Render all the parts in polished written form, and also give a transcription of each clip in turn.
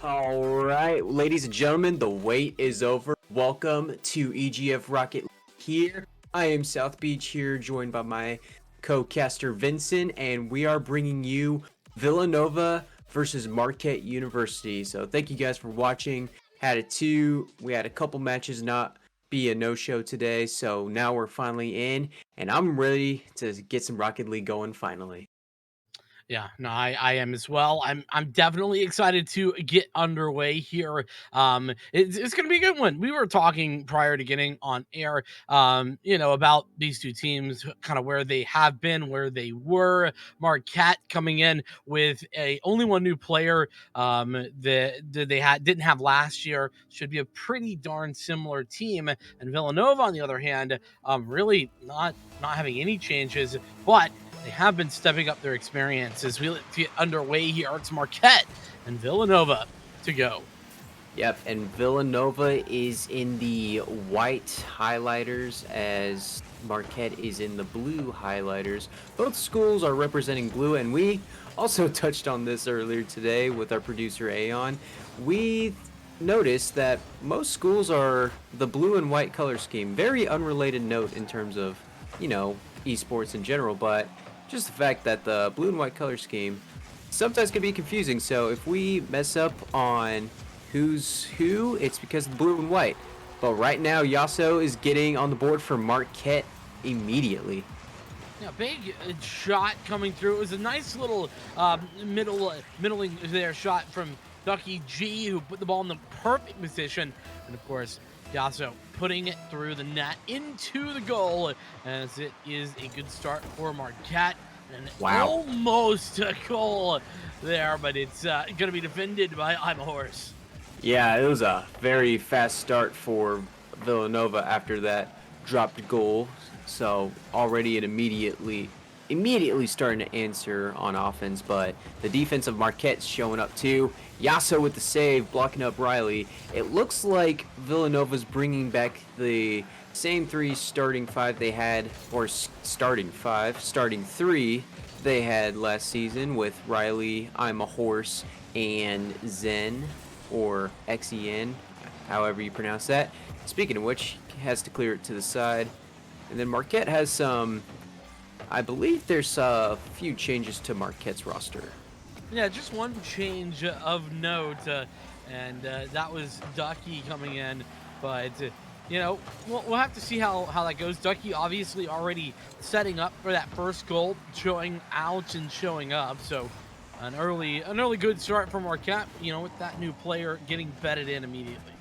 All right, ladies and gentlemen, the wait is over. Welcome to EGF Rocket here. I am South Beach here, joined by my co-caster Vincent, and we are bringing you Villanova versus Marquette University. So thank you guys for watching. We had a couple matches not be a no-show today, so now we're finally in, and I'm ready to get some Rocket League going finally. Yeah, no, I am as well. I'm definitely excited to get underway here. It's gonna be a good one. We were talking prior to getting on air, about these two teams, kind of where they have been, where they were. Marquette coming in with a only one new player that they didn't have last year. Should be a pretty darn similar team. And Villanova, on the other hand, really not having any changes, but they have been stepping up their experience as we get underway here. It's Marquette and Villanova to go. Yep, and Villanova is in the white highlighters as Marquette is in the blue highlighters. Both schools are representing blue, and we also touched on this earlier today with our producer Aeon. We noticed that most schools are the blue and white color scheme. Very unrelated note in terms of, esports in general, but just the fact that the blue and white color scheme sometimes can be confusing. So if we mess up on who's who, it's because of the blue and white. But right now, Yasso is getting on the board for Marquette immediately. Yeah, big shot coming through. It was a nice little middling there shot from Ducky G, who put the ball in the perfect position. And of course, Yasso putting it through the net into the goal, as it is a good start for Marquette. And Wow. almost a goal there, but it's going to be defended by I'm a Horse. Yeah, it was a very fast start for Villanova after that dropped goal. So already it immediately starting to answer on offense, but the defense of Marquette's showing up too. Yasso with the save, blocking up Riley. It looks like Villanova's bringing back the same starting three they had last season with Riley, I'm a Horse, and Zen, or XEN, however you pronounce that. Speaking of which, has to clear it to the side. And then Marquette has I believe there's a few changes to Marquette's roster. Yeah, just one change of note, and that was Ducky coming in. But we'll have to see how that goes. Ducky obviously already setting up for that first goal, showing out and showing up. So an early good start for Marquette. With that new player getting bedded in immediately.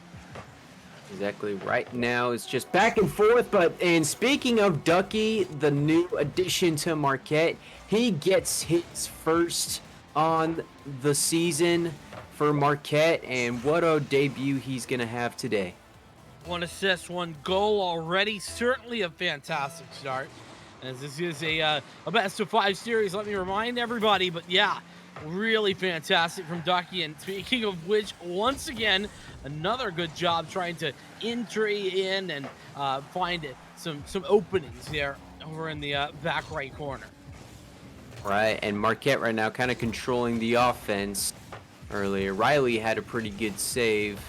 Exactly. Right now it's just back and forth, and speaking of Ducky, the new addition to Marquette, he gets his first on the season for Marquette, and what a debut he's going to have today. One assist, one goal already. Certainly a fantastic start, as this is a best of 5 series. Let me remind everybody, but yeah, really fantastic from Ducky. And speaking of which, once again, another good job trying to entry in and find some openings there over in the back right corner. Right, and Marquette right now kind of controlling the offense. Earlier, Riley had a pretty good save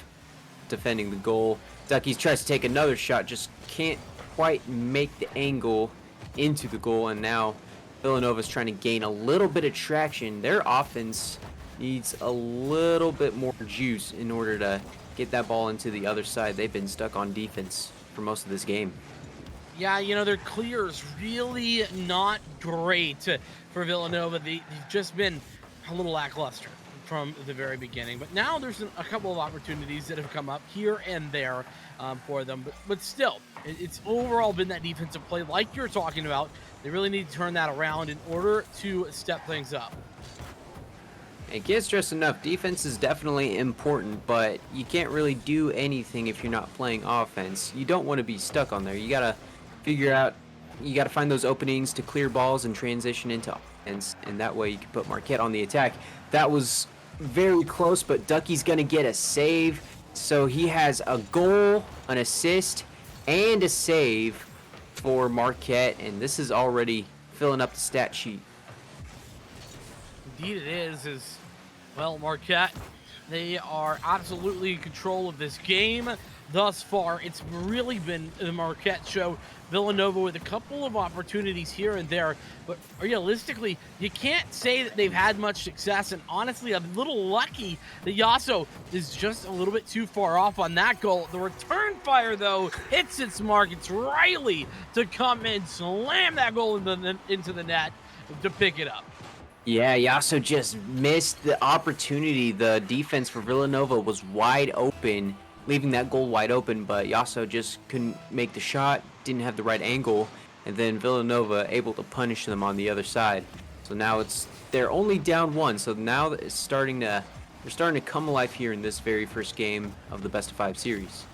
defending the goal. Ducky tries to take another shot, just can't quite make the angle into the goal, and now Villanova's trying to gain a little bit of traction. Their offense needs a little bit more juice in order to get that ball into the other side. They've been stuck on defense for most of this game. Yeah, their clear's really not great for Villanova. They've just been a little lackluster from the very beginning. But now there's a couple of opportunities that have come up here and there for them. But still, it's overall been that defensive play like you're talking about. They really need to turn that around in order to step things up. It can't stress enough, defense is definitely important, but you can't really do anything if you're not playing offense. You don't want to be stuck on there. You got to find those openings to clear balls and transition into offense, and that way you can put Marquette on the attack. That was very close, but Ducky's going to get a save. So he has a goal, an assist, and a save for Marquette, and this is already filling up the stat sheet. Indeed it is Well, Marquette, they are absolutely in control of this game. Thus far, it's really been the Marquette show. Villanova with a couple of opportunities here and there, but realistically, you can't say that they've had much success. And honestly, I'm a little lucky that Yasso is just a little bit too far off on that goal. The return fire, though, hits its mark. It's Riley to come in, slam that goal into the net to pick it up. Yeah, Yasso just missed the opportunity. The defense for Villanova was wide open, leaving that goal wide open, but Yasso just couldn't make the shot, didn't have the right angle, and then Villanova able to punish them on the other side. So now they're only down one. So now it's they're starting to come alive here in this very first game of the best of 5 series.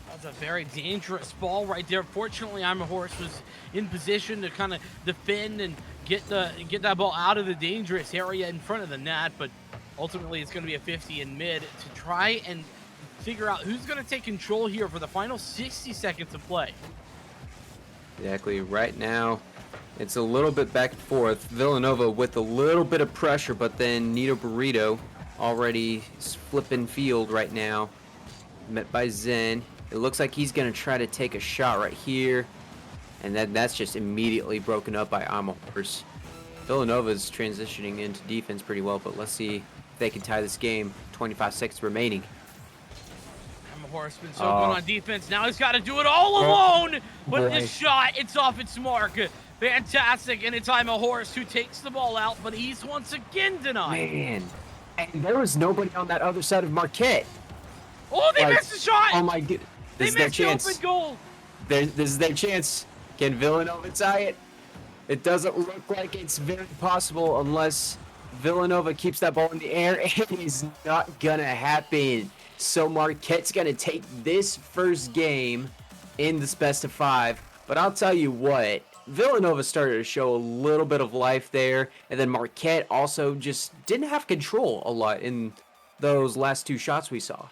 That's a very dangerous ball right there. Fortunately, I'm a Horse was in position to kind of defend and get that ball out of the dangerous area in front of the net, but ultimately it's going to be a 50 in mid to try and figure out who's going to take control here for the final 60 seconds of play. Exactly. Right now, it's a little bit back and forth. Villanova with a little bit of pressure, but then Nito Burrito already flipping field right now. Met by Zen. It looks like he's going to try to take a shot right here. And that's just immediately broken up by Amahorse. Villanova's transitioning into defense pretty well, but let's see if they can tie this game. 25 seconds remaining. I'm a Horse been so good on defense. Now he's got to do it all alone. But this shot, it's off its mark. Fantastic, and it's I'm a Horse who takes the ball out, but he's once again denied. Man, and there was nobody on that other side of Marquette. Oh, they missed the shot! Oh my goodness. They missed the open goal. This is their chance. Can Villanova tie it? It doesn't look like it's very possible unless Villanova keeps that ball in the air. It is not gonna happen. So Marquette's gonna take this first game in this best of 5. But I'll tell you what, Villanova started to show a little bit of life there, and then Marquette also just didn't have control a lot in those last 2 shots we saw.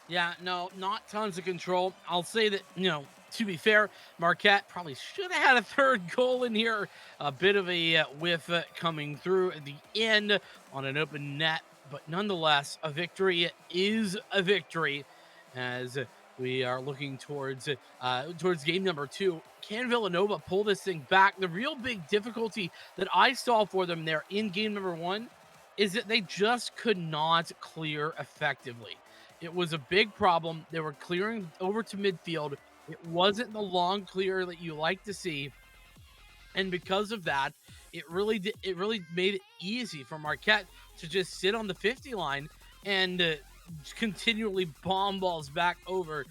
Yeah, no, not tons of control. I'll say that, to be fair, Marquette probably should have had a third goal in here. A bit of a whiff coming through at the end on an open net. But nonetheless, a victory is a victory as we are looking towards game number 2. Can Villanova pull this thing back? The real big difficulty that I saw for them there in game number 1 is that they just could not clear effectively. It was a big problem. They were clearing over to midfield. It wasn't the long clear that you like to see. And because of that, it really made it easy for Marquette to just sit on the 50 line and continually bomb balls back over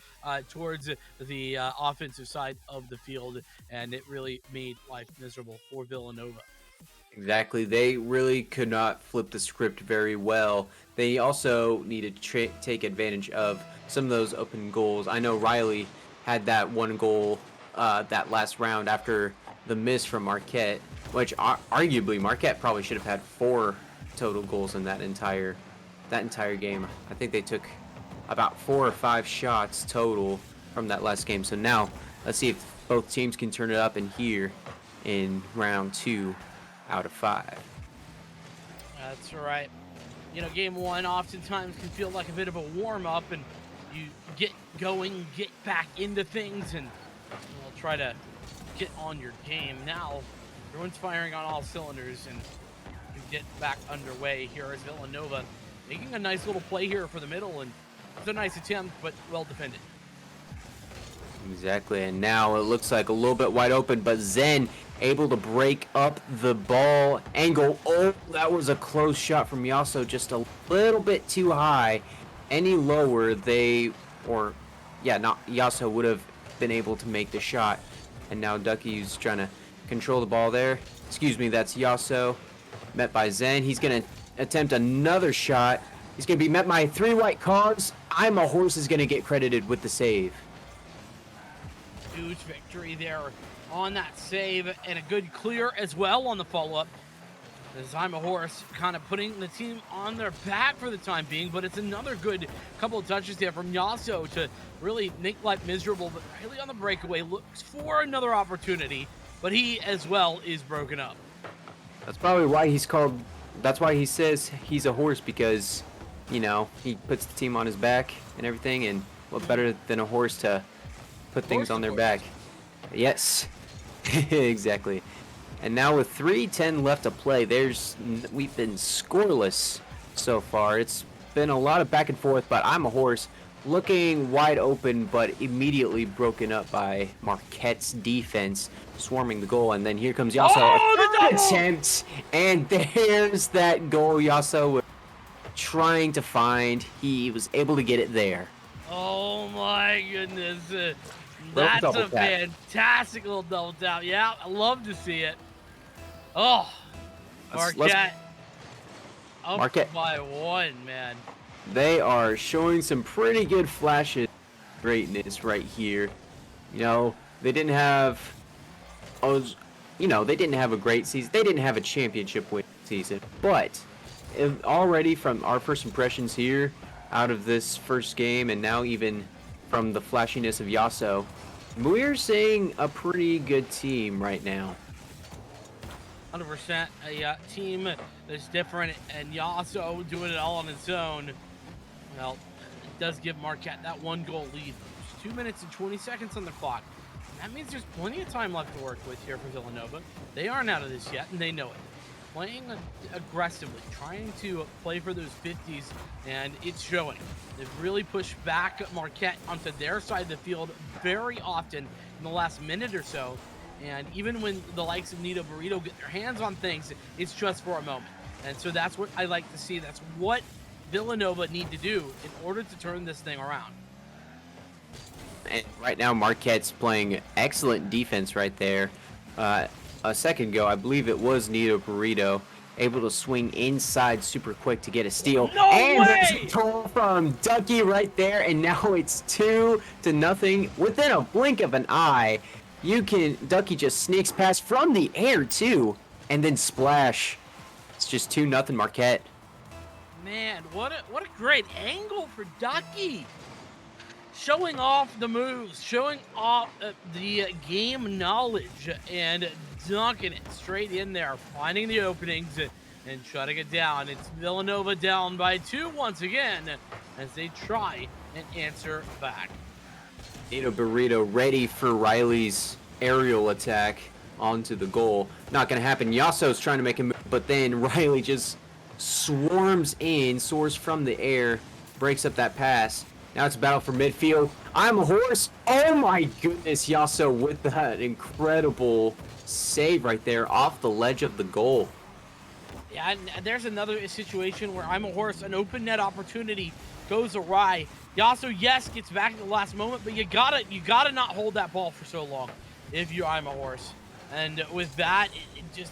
towards the offensive side of the field. And it really made life miserable for Villanova. Exactly. They really could not flip the script very well. They also needed to take advantage of some of those open goals. I know Riley had that one goal that last round after the miss from Marquette, which arguably Marquette probably should have had 4 total goals in that entire game. I think they took about 4 or 5 shots total from that last game. So now let's see if both teams can turn it up in here in round 2 out of 5. That's right. Game 1 oftentimes can feel like a bit of a warm-up, and you get going, get back into things, and we'll try to get on your game. Now, everyone's firing on all cylinders, and you get back underway here as Villanova making a nice little play here for the middle, and it's a nice attempt, but well defended. Exactly, and now it looks like a little bit wide open, but Zen able to break up the ball angle. Oh, that was a close shot from Yasso, just a little bit too high. Any lower, Yasso would have been able to make the shot. And now Ducky's trying to control the ball there. Excuse me, that's Yasso, met by Zen. He's going to attempt another shot. He's going to be met by 3 white cards. I'm a Horse is going to get credited with the save. Huge victory there on that save, and a good clear as well on the follow-up. As I'm a Horse kind of putting the team on their back for the time being, but it's another good couple of touches there from Yasso to really make life miserable, but Riley on the breakaway looks for another opportunity, but he as well is broken up. That's probably why he's called That's why he says he's a horse because, he puts the team on his back and everything. And what Mhm. better than a horse to put things Horse on their back? supporters. Yes, exactly. And now with 3:10 left to play, we've been scoreless so far. It's been a lot of back and forth, but I'm a horse looking wide open, but immediately broken up by Marquette's defense, swarming the goal. And then here comes Yasso, a Oh, the third double! attempt, and there's that goal Yasso was trying to find. He was able to get it there. Oh my goodness. Little That's double a tap. fantastic little double tap. Yeah, I love to see it. Oh, Let's Marquette up Marquette. by 1, man. They are showing some pretty good flashes of greatness right here. They didn't have os- they didn't have a great season. They didn't have a championship win season. But already from our first impressions here out of this first game and now even from the flashiness of Yasso, we're seeing a pretty good team right now. 100% a team that's different, and Yasso doing it all on his own. Well, it does give Marquette that 1-goal lead. There's 2 minutes and 20 seconds on the clock. That means there's plenty of time left to work with here for Villanova. They aren't out of this yet, and they know it. Playing aggressively, trying to play for those 50s, and it's showing. They've really pushed back Marquette onto their side of the field very often in the last minute or so. And even when the likes of Nito Burrito get their hands on things, it's just for a moment. And so that's what I like to see. That's what Villanova need to do in order to turn this thing around. And right now, Marquette's playing excellent defense right there. A second ago, I believe it was Nito Burrito, able to swing inside super quick to get a steal. No And there's a way! goal from Ducky right there, and now it's 2-0 within a blink of an eye. Ducky just sneaks past from the air too, and then splash. It's just 2-0 Marquette. Man, what a great angle for Ducky. Showing off the moves, showing off the game knowledge, and dunking it straight in there, finding the openings and shutting it down. It's Villanova down by 2 once again as they try and answer back. Nito Burrito ready for Riley's aerial attack onto the goal. Not going to happen. Yasso's trying to make a move, but then Riley just soars from the air, breaks up that pass. Now it's a battle for midfield. I'm a horse. Oh my goodness, Yasso with that incredible save right there off the ledge of the goal. Yeah, and there's another situation where I'm a horse, an open net opportunity goes awry. Yasso, yes, gets back at the last moment, but you gotta not hold that ball for so long if I'm a horse. And with that, it's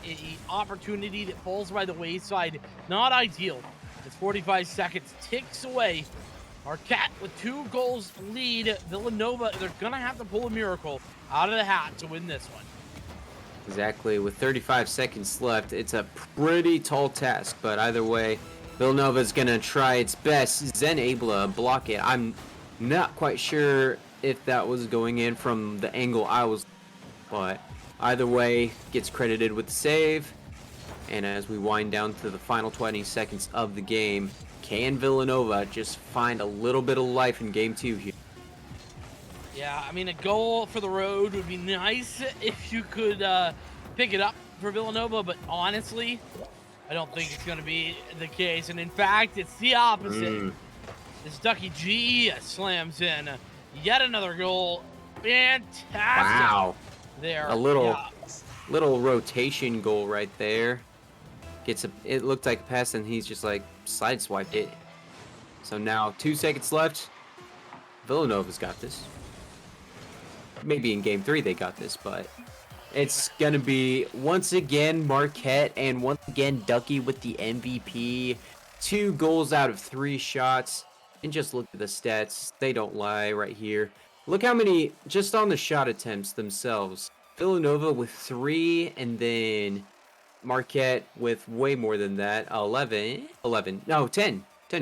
a opportunity that falls by the wayside. Not ideal. It's 45 seconds ticks away. Marquette with 2 goals lead. Villanova, they're gonna have to pull a miracle out of the hat to win this one. Exactly. With 35 seconds left, it's a pretty tall task, but either way, Villanova's going to try its best. Zen able to block it. I'm not quite sure if that was going in from the angle I was, but either way, gets credited with the save. And as we wind down to the final 20 seconds of the game, can Villanova just find a little bit of life in game 2 here? Yeah, I mean, a goal for the road would be nice if you could pick it up for Villanova, but honestly, I don't think it's going to be the case. And in fact, it's the opposite. This Ducky G slams in yet another goal. Fantastic. Wow. There. A little rotation goal right there. It looked like a pass, and he's just like sideswiped it. So now 2 seconds left. Villanova's got this. Maybe in game 3 they got this, but it's gonna be once again Marquette and once again Ducky with the MVP. 2 goals out of 3 shots. And just look at the stats. They don't lie right here. Look how many just on the shot attempts themselves. Villanova with 3, and then Marquette with way more than that. 10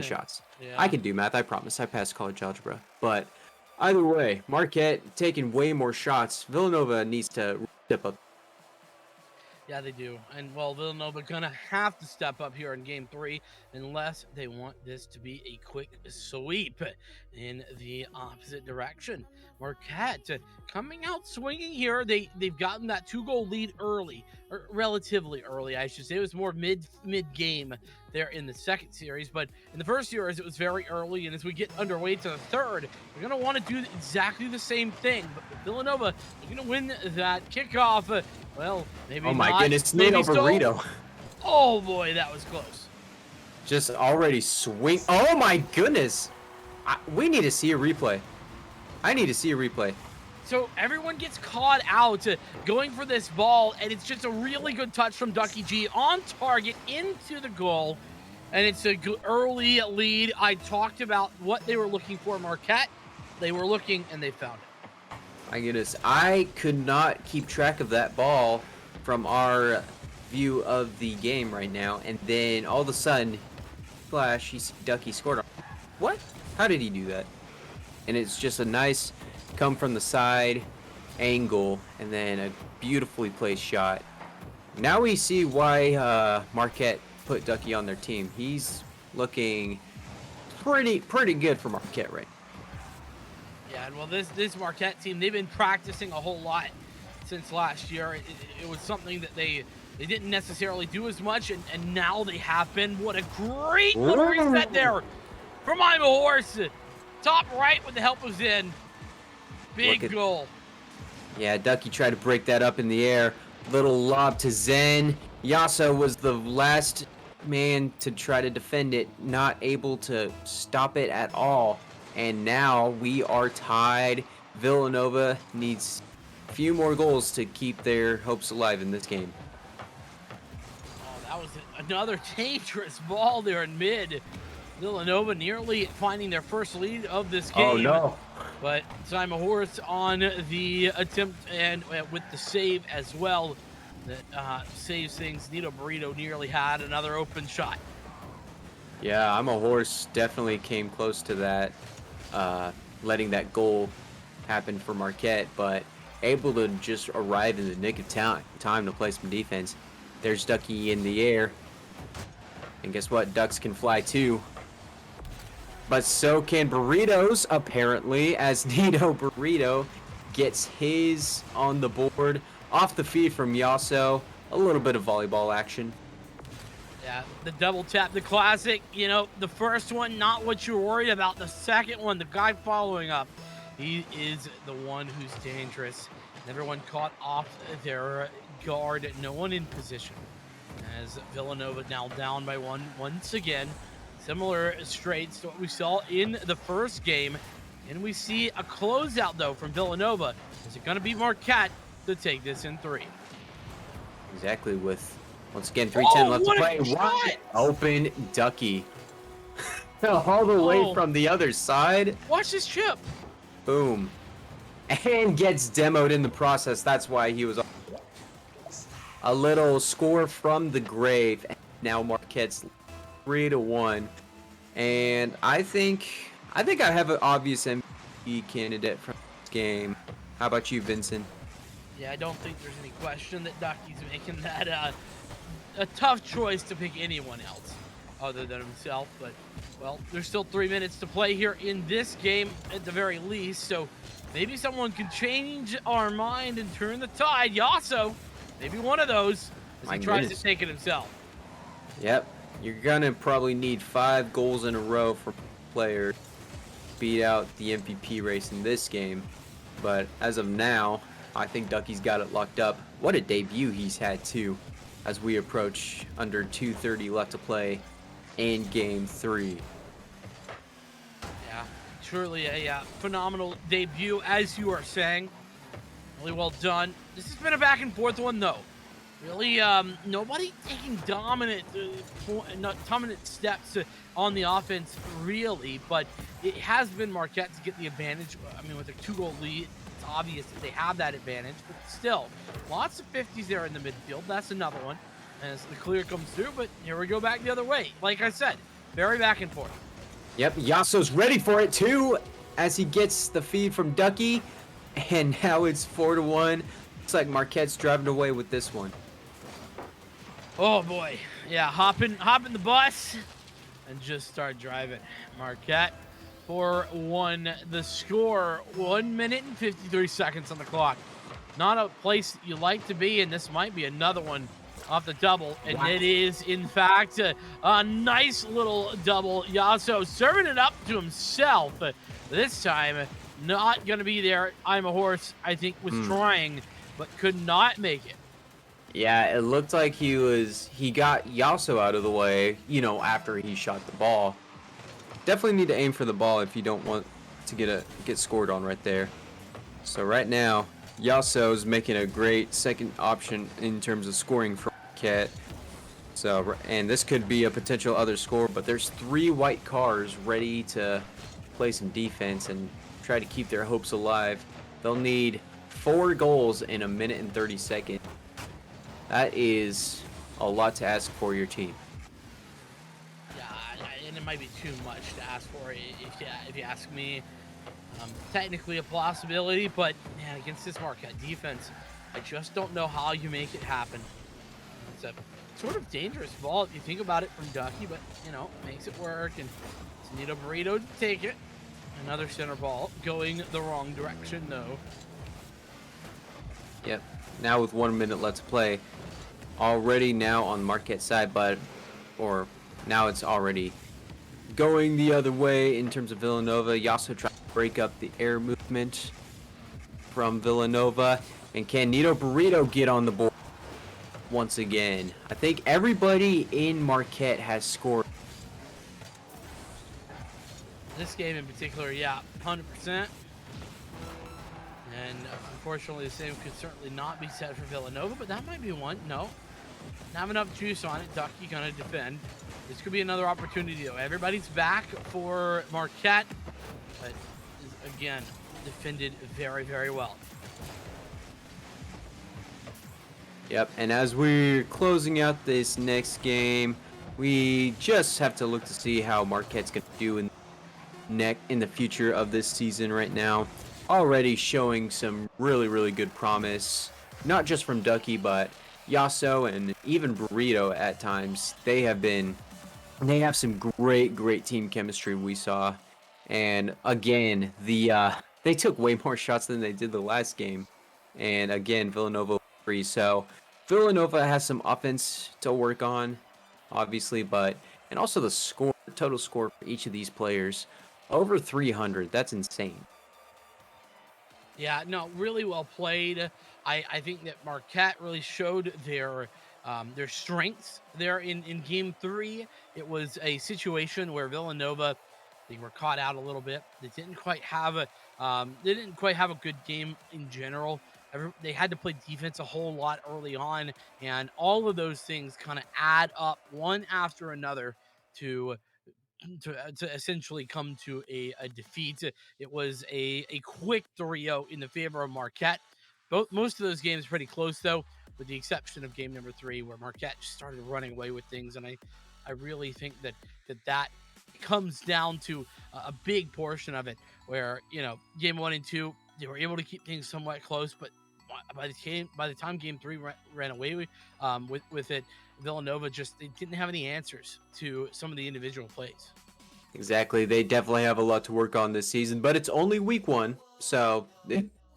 shots. Yeah. I can do math, I promise. I passed college algebra. But either way, Marquette taking way more shots. Villanova needs to step up. Yeah, they do. And well, Villanova gonna have to step up here in game 3 unless they want this to be a quick sweep in the opposite direction. Marquette coming out swinging here. They've gotten that 2-goal lead early, or relatively early, I should say. It was more mid game there in the second series, but in the first series it was very early. And as we get underway to the third, they're gonna want to do exactly the same thing. But Villanova, they're gonna win that kickoff. Well, maybe Oh my not. goodness, Maybe Nino so. Burrito. Oh boy, that was close. Just already swing. Oh my goodness. We need to see a replay. I need to see a replay. So everyone gets caught out going for this ball, and it's just a really good touch from Ducky G on target into the goal. And it's a early lead. I talked about what they were looking for, Marquette. They were looking, and they found it. My goodness, I could not keep track of that ball from our view of the game right now, and then all of a sudden, flash, Ducky scored. What? How did he do that? And it's just a nice come from the side angle, and then a beautifully placed shot. Now we see why Marquette put Ducky on their team. He's looking pretty good for Marquette right now. Yeah, and well, this Marquette team, they've been practicing a whole lot since last year. It was something that they didn't necessarily do as much, and now they have been. What a great little reset there from I'm a Horse. Top right with the help of Zen. Big goal. Yeah, Ducky tried to break that up in the air. Little lob to Zen. Yasa was the last man to try to defend it, not able to stop it at all. And now we are tied. Villanova needs a few more goals to keep their hopes alive in this game. Oh, that was another dangerous ball there in mid. Villanova nearly finding their first lead of this game. Oh, no. But Simon Horse on the attempt and with the save as well. That saves things. Nito Burrito nearly had another open shot. Yeah, I'm a Horse definitely came close to that, letting that goal happen for Marquette, but able to just arrive in the nick of time to play some defense. There's Ducky in the air. And guess what? Ducks can fly too. But so can Burritos, apparently, as Nito Burrito gets his on the board. Off the feed from Yasso. A little bit of volleyball action. Yeah, the double tap, the classic. You know, the first one, not what you're worried about. The second one, the guy following up, he is the one who's dangerous. Everyone caught off their guard. No one in position. As Villanova now down by one once again. Similar straights to what we saw in the first game. And we see a closeout, though, from Villanova. Is it going to be Marquette to take this in 3? Exactly, with, once again, 3:10 left to play. Wide open Ducky. All the way from the other side. Watch this chip. Boom. And gets demoed in the process. That's why he was a little score from the grave. Now Marquette's 3-1. And I think I have an obvious MVP candidate from this game. How about you, Vincent? Yeah, I don't think there's any question that Ducky's making that a tough choice to pick anyone else other than himself. But, well, there's still 3 minutes to play here in this game at the very least. So maybe someone can change our mind and turn the tide. Yasso, maybe one of those as he tries to take it himself. Yep. You're going to probably need 5 goals in a row for player to beat out the MVP race in this game. But as of now, I think Ducky's got it locked up. What a debut he's had, too, as we approach under 2:30 left to play in Game 3. Yeah, truly a phenomenal debut, as you are saying. Really well done. This has been a back-and-forth one, though. Really, nobody taking dominant steps on the offense, really, but it has been Marquette to get the advantage. I mean, with their 2-goal lead, it's obvious that they have that advantage, but still, lots of 50s there in the midfield. That's another one as the clear comes through, but here we go back the other way. Like I said, very back and forth. Yep, Yasso's ready for it, too, as he gets the feed from Ducky, and now it's 4-1. Looks like Marquette's driving away with this one. Oh boy. Yeah, hop in the bus and just start driving. Marquette 4-1 the score. 1 minute and 53 seconds on the clock. Not a place that you like to be, and this might be another one off the double. And Wow. it is, in fact, a nice little double. Yasso serving it up to himself. This time, not going to be there. I'm a horse, I think, was Mm. trying, but could not make it. Yeah, it looked like he got Yasso out of the way, after he shot the ball. Definitely need to aim for the ball if you don't want to get scored on right there. So right now, Yasso's making a great second option in terms of scoring for Marquette. So, and this could be a potential other score, but there's 3 white cars ready to play some defense and try to keep their hopes alive. They'll need 4 goals in 1 minute and 30 seconds. That is a lot to ask for your team. Yeah, and it might be too much to ask for if you ask me. Technically a possibility, but man, against this Marquette defense, I just don't know how you make it happen. It's a sort of dangerous ball if you think about it from Ducky, but makes it work, and it's Nito Burrito to take it. Another center ball going the wrong direction though. Yep. Now with 1 minute left to play, already now on Marquette side, or now it's already going the other way in terms of Villanova. Yasso trying to break up the air movement from Villanova. And can Nito Burrito get on the board once again? I think everybody in Marquette has scored. This game in particular, yeah, 100%. And unfortunately, the same could certainly not be said for Villanova, but that might be one. No, not have enough juice on it. Ducky gonna defend. This could be another opportunity though. Everybody's back for Marquette, but again, defended very, very well. Yep, and as we're closing out this next game, we just have to look to see how Marquette's going to do in the future of this season right now. Already showing some really, really good promise, not just from Ducky, but Yasso and even Burrito at times. They have some great, great team chemistry we saw. And again, they took way more shots than they did the last game. And again, Villanova free. So Villanova has some offense to work on, obviously, and also the total score for each of these players, over 300. That's insane. Yeah, no, really well played. I think that Marquette really showed their strengths there in game 3. It was a situation where Villanova, they were caught out a little bit. They didn't quite have a good game in general. They had to play defense a whole lot early on, and all of those things kind of add up one after another to to essentially come to a defeat. It was a quick 3-0 in the favor of Marquette. Most of those games pretty close though, with the exception of game number 3 where Marquette just started running away with things, and I really think that comes down to a big portion of it, where game 1 and 2 they were able to keep things somewhat close, but by the time game 3 ran away with it, Villanova just they didn't have any answers to some of the individual plays. Exactly. They definitely have a lot to work on this season, but it's only week 1, so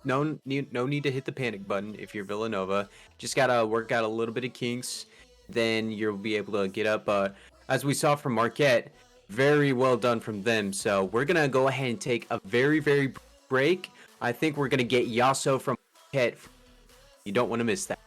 no need to hit the panic button if you're Villanova. Just gotta work out a little bit of kinks, then you'll be able to get up. As we saw from Marquette, very well done from them. So we're gonna go ahead and take a very, very break. I think we're gonna get Yasso from Marquette. You don't want to miss that.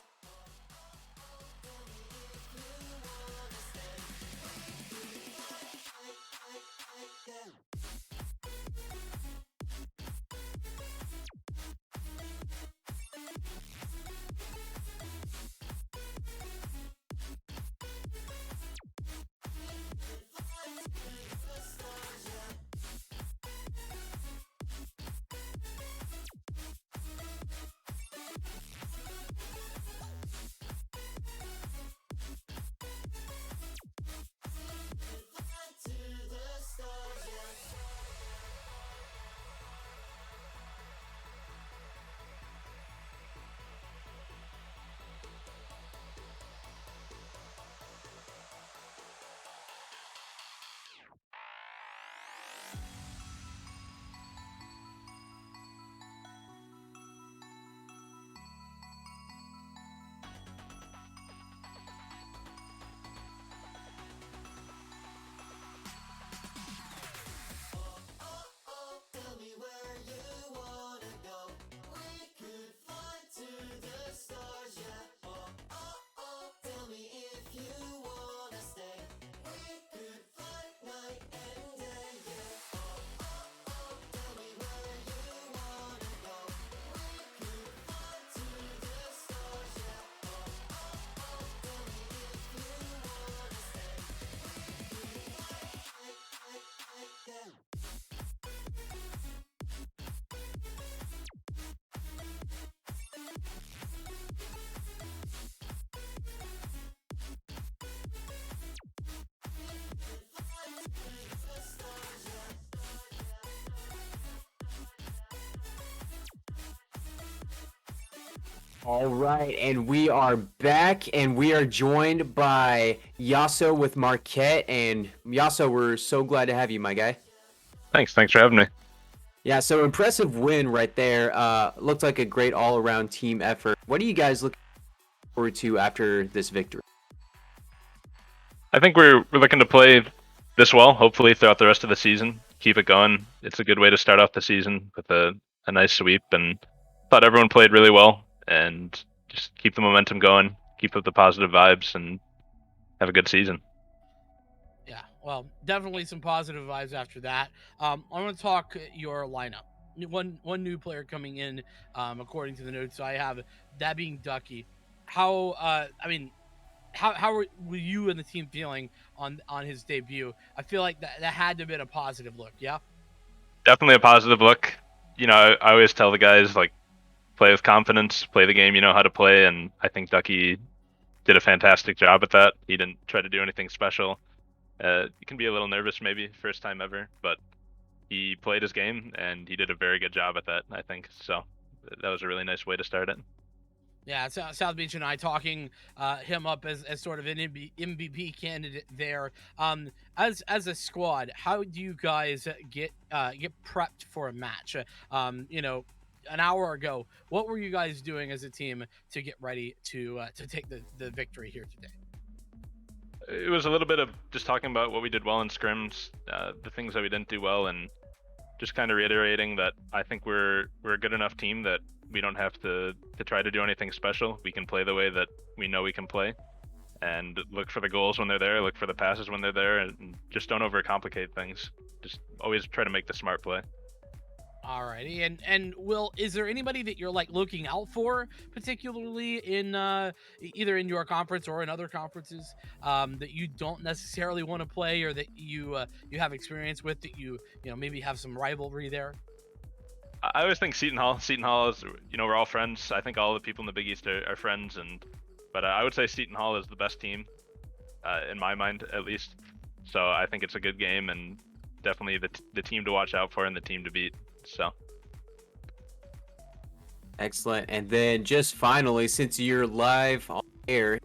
All right, and we are back, and we are joined by Yasso with Marquette. And Yasso, we're so glad to have you, my guy. Thanks for having me. Yeah, so impressive win right there. Looked like a great all-around team effort. What are you guys looking forward to after this victory? I think we're looking to play this well, hopefully throughout the rest of the season. Keep it going. It's a good way to start off the season with a nice sweep, and thought everyone played really well, and just keep the momentum going, keep up the positive vibes, and have a good season. Yeah, well, definitely some positive vibes after that. I want to talk your lineup. One new player coming in, according to the notes I have, that being Ducky. How I mean, how were you and the team feeling on his debut? I feel like that had to have been a positive look. Yeah. Definitely a positive look. I always tell the guys, like, play with confidence, play the game you know how to play, and I think Ducky did a fantastic job at that. He didn't try to do anything special. You can be a little nervous maybe first time ever, but he played his game and he did a very good job at that, I think. So that was a really nice way to start it. Yeah, South Beach and I talking him up as sort of an MVP candidate there. As a squad, how do you guys get prepped for a match? An hour ago, what were you guys doing as a team to get ready to take the victory here today? It was a little bit of just talking about what we did well in scrims, the things that we didn't do well, and just kind of reiterating that I think we're a good enough team that we don't have to try to do anything special. We can play the way that we know we can play, and look for the goals when they're there, look for the passes when they're there, and just don't overcomplicate things. Just always try to make the smart play. Alrighty, and Will, is there anybody that you're like looking out for, particularly in either in your conference or in other conferences, that you don't necessarily want to play, or that you have experience with, that you know maybe have some rivalry there? I always think Seton Hall. Seton Hall is, we're all friends. I think all the people in the Big East are friends, but I would say Seton Hall is the best team, in my mind at least. So I think it's a good game, and definitely the team to watch out for and the team to beat. So Excellent. And then just finally, since you're live on air,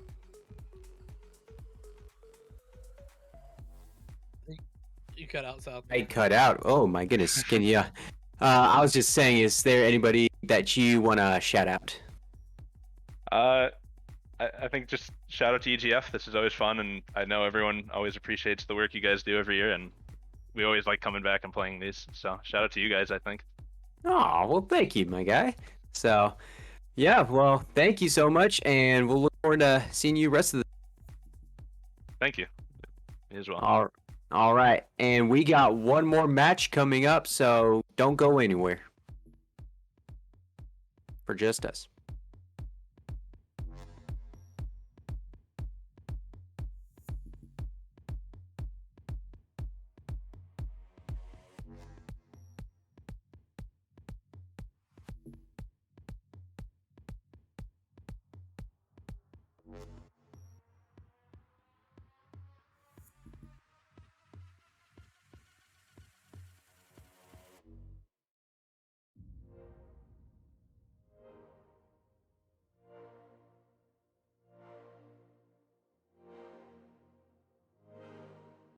You cut out South. I cut out. Oh my goodness. Can you? I was just saying, is there anybody that you want to shout out? uh, I think just shout out to EGF. This is always fun, and I know everyone always appreciates the work you guys do every year, and we always like coming back and playing these. So shout out to you guys, I think. Oh, well, thank you, my guy. So, yeah, well, thank you so much, and we'll look forward to seeing you rest of the. Thank you. Me as well. All right, and we got one more match coming up, so don't go anywhere. For just us.